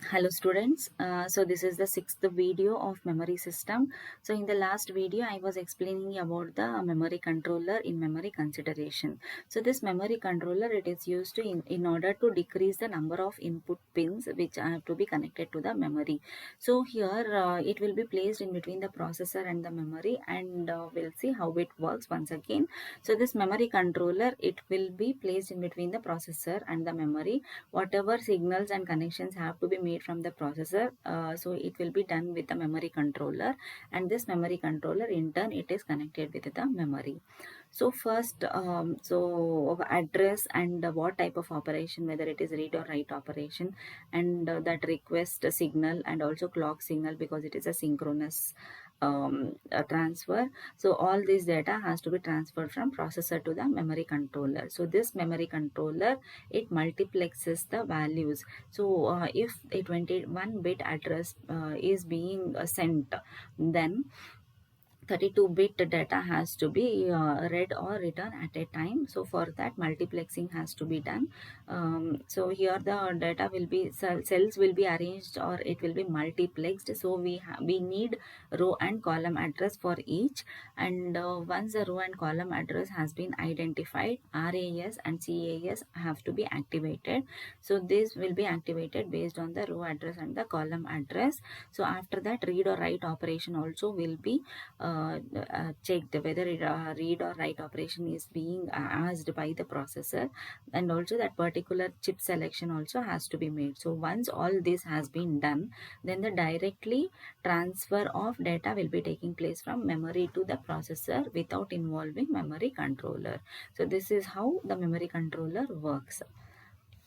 Hello students, so this is the sixth video of memory system. So in the last video I was explaining about the memory controller in memory consideration. So this memory controller, it is used to in order to decrease the number of input pins which have to be connected to the memory. So here it will be placed in between the processor and the memory, and we'll see how it works once again. So this memory controller, it will be placed in between the processor and the memory. Whatever signals and connections have to be made from the processor, so it will be done with the memory controller, and this memory controller in turn it is connected with the memory. So first, so address and what type of operation, whether it is read or write operation, and that request signal and also clock signal, because it is a synchronous transfer. So all this data has to be transferred from processor to the memory controller. So this memory controller, it multiplexes the values. So if a 21 bit address is being sent, then 32-bit data has to be read or written at a time. So for that, multiplexing has to be done. So here the data will be cells will be arranged, or it will be multiplexed. So we need row and column address for each, and once the row and column address has been identified, RAS and CAS have to be activated. So this will be activated based on the row address and the column address. So after that, read or write operation also will be checked whether read or write operation is being asked by the processor, and also that particular chip selection also has to be made. So once all this has been done, then the directly transfer of data will be taking place from memory to the processor without involving memory controller. So this is how the memory controller works.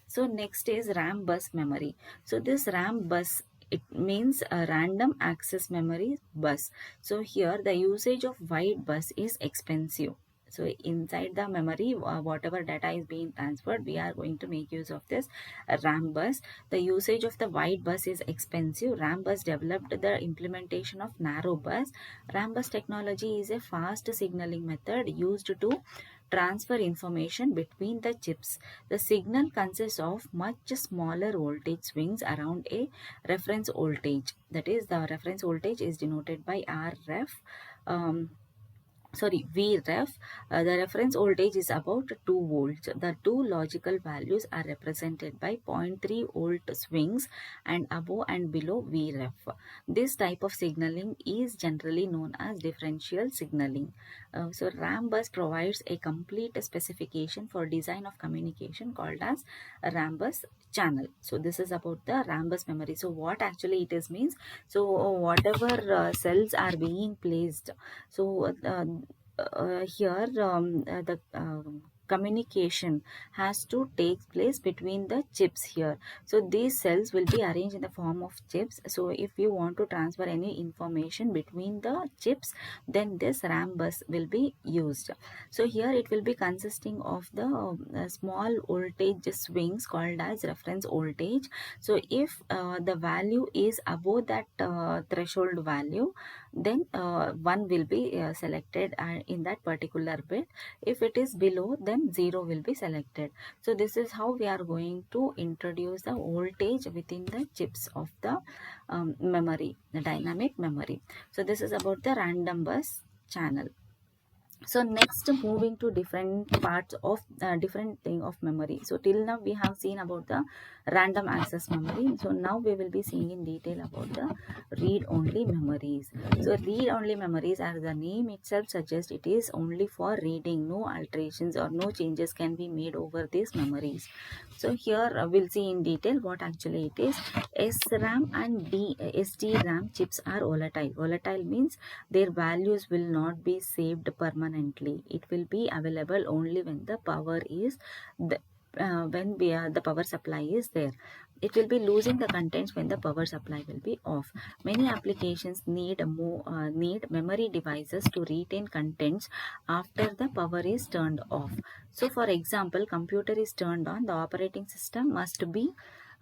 So next is RAM bus memory. So this RAM bus, it means a random access memory bus. So here the usage of wide bus is expensive. So inside the memory, whatever data is being transferred, we are going to make use of this RAM bus. The usage of the wide bus is expensive. RAM bus developed the implementation of narrow bus. RAM bus technology is a fast signaling method used to transfer information between the chips. The signal consists of much smaller voltage swings around a reference voltage. That is, the reference voltage is denoted by RF. Um, Vref. The reference voltage is about 2 volts. The two logical values are represented by 0.3 volt swings and above and below Vref. This type of signaling is generally known as differential signaling. So RAM bus provides a complete specification for design of communication called as a RAM bus channel. So this is about the RAM bus memory. So what actually it is means, so whatever cells are being placed, so here the communication has to take place between the chips here. So these cells will be arranged in the form of chips. So if you want to transfer any information between the chips, then this RAM bus will be used. So here it will be consisting of the small voltage swings called as reference voltage. So if the value is above that threshold value, then one will be selected in that particular bit. If it is below, then 0 will be selected. So this is how we are going to introduce the voltage within the chips of the memory, the dynamic memory. So this is about the random bus channel. So next, moving to different parts of different thing of memory. So till now we have seen about the random access memory. So now we will be seeing in detail about the read only memories. So read only memories, as the name itself suggests, it is only for reading. No alterations or no changes can be made over these memories. So here we'll see in detail what actually it is. SRAM and SDRAM chips are volatile. Volatile means their values will not be saved permanently. It will be available only when the power is the power supply is there. It will be losing the contents when the power supply will be off. Many applications need memory devices to retain contents after the power is turned off. So for example, computer is turned on, the operating system must be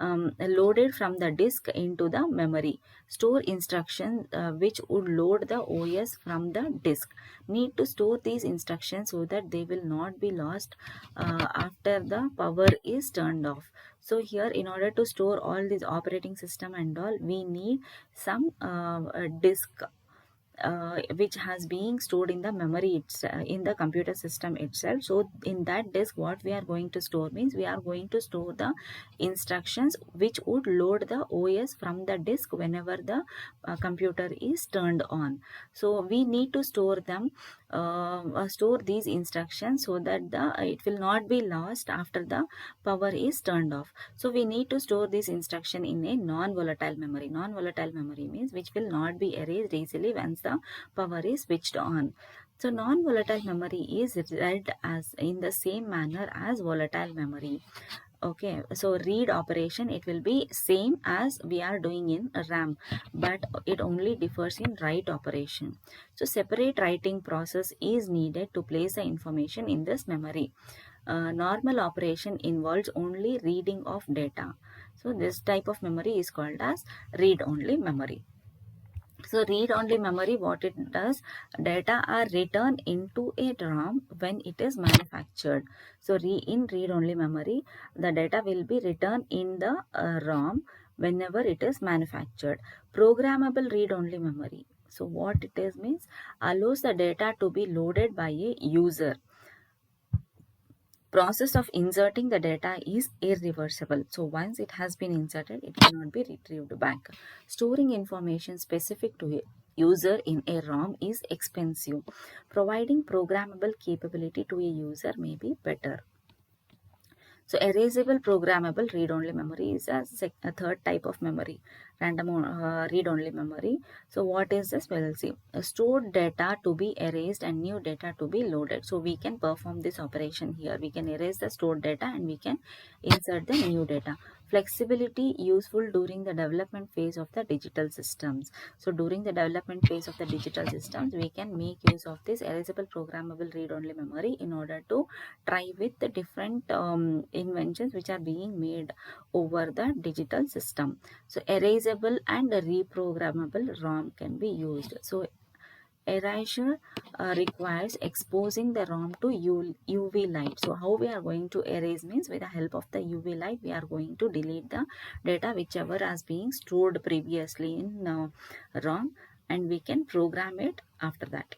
loaded from the disk into the memory. Store instructions which would load the OS from the disk. Need to store these instructions so that they will not be lost after the power is turned off. So here, in order to store all this operating system and all, we need some disk which has been stored in the memory in the computer system itself. So in that disk, what we are going to store means we are going to store the instructions which would load the OS from the disk whenever the computer is turned on. So we need to store them, store these instructions so that it will not be lost after the power is turned off. So we need to store this instruction in a non-volatile memory. Non-volatile memory means which will not be erased easily once the power is switched on. So non-volatile memory is read as in the same manner as volatile memory. Okay, so read operation, it will be same as we are doing in RAM, but it only differs in write operation. So separate writing process is needed to place the information in this memory. Normal operation involves only reading of data. So this type of memory is called as read-only memory. So read-only memory, what it does, data are written into a ROM when it is manufactured. So in read-only memory, the data will be written in the ROM whenever it is manufactured. Programmable read-only memory. So what it is means, allows the data to be loaded by a user. Process of inserting the data is irreversible. So once it has been inserted, it cannot be retrieved back. Storing information specific to a user in a ROM is expensive. Providing programmable capability to a user may be better. So erasable programmable read-only memory is a third type of memory, random read-only memory. So what is this? Well, see, stored data to be erased and new data to be loaded. So we can perform this operation here. We can erase the stored data and we can insert the new data. Flexibility useful during the development phase of the digital systems. So during the development phase of the digital systems, we can make use of this erasable programmable read-only memory in order to try with the different inventions which are being made over the digital system. So erasable and reprogrammable ROM can be used. So erasure requires exposing the ROM to UV light. So how we are going to erase means with the help of the UV light, we are going to delete the data whichever has been stored previously in ROM, and we can program it after that.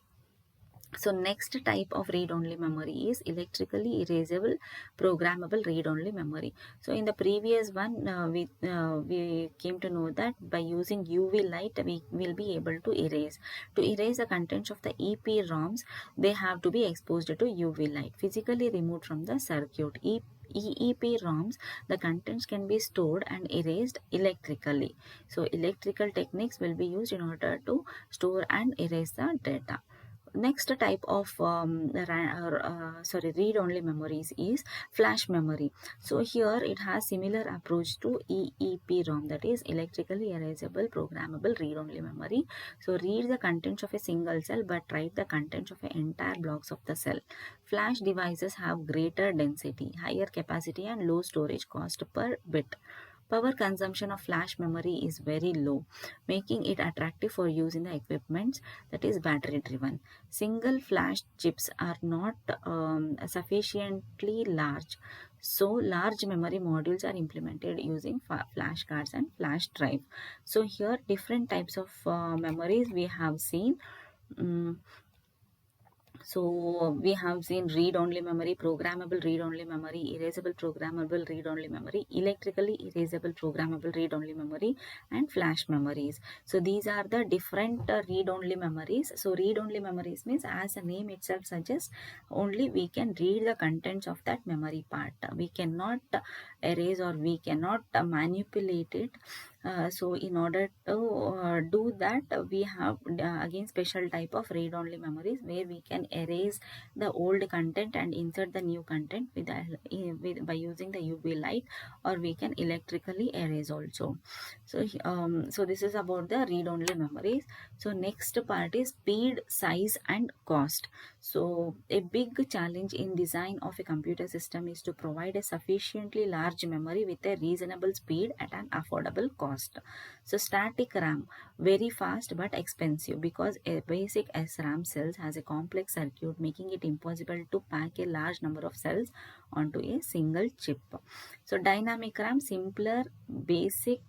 So next type of read-only memory is electrically erasable programmable read-only memory. So in the previous one, we came to know that by using UV light, we will be able to erase. To erase the contents of the EPROMs, they have to be exposed to UV light, physically removed from the circuit. EEPROMs, the contents can be stored and erased electrically. So electrical techniques will be used in order to store and erase the data. Next type of read-only memories is flash memory. So here it has similar approach to EEPROM, that is electrically erasable programmable read-only memory. So read the contents of a single cell but write the contents of the entire blocks of the cell. Flash devices have greater density, higher capacity and low storage cost per bit. Power consumption of flash memory is very low, making it attractive for use in the equipment that is battery driven. Single flash chips are not sufficiently large, so large memory modules are implemented using flash cards and flash drive. So here different types of memories we have seen. So we have seen read-only memory, programmable read-only memory, erasable programmable read-only memory, electrically erasable programmable read-only memory, and flash memories. So these are the different read-only memories. So read-only memories means, as the name itself suggests, only we can read the contents of that memory part. We cannot erase or we cannot manipulate it. So in order to do that, we have again special type of read-only memories where we can erase the old content and insert the new content by using the UV light, or we can electrically erase also. So this is about the read-only memories. So next part is speed, size and cost. So a big challenge in design of a computer system is to provide a sufficiently large large memory with a reasonable speed at an affordable cost. So static RAM, very fast but expensive, because a basic SRAM cells has a complex circuit, making it impossible to pack a large number of cells onto a single chip. So dynamic RAM, simpler basic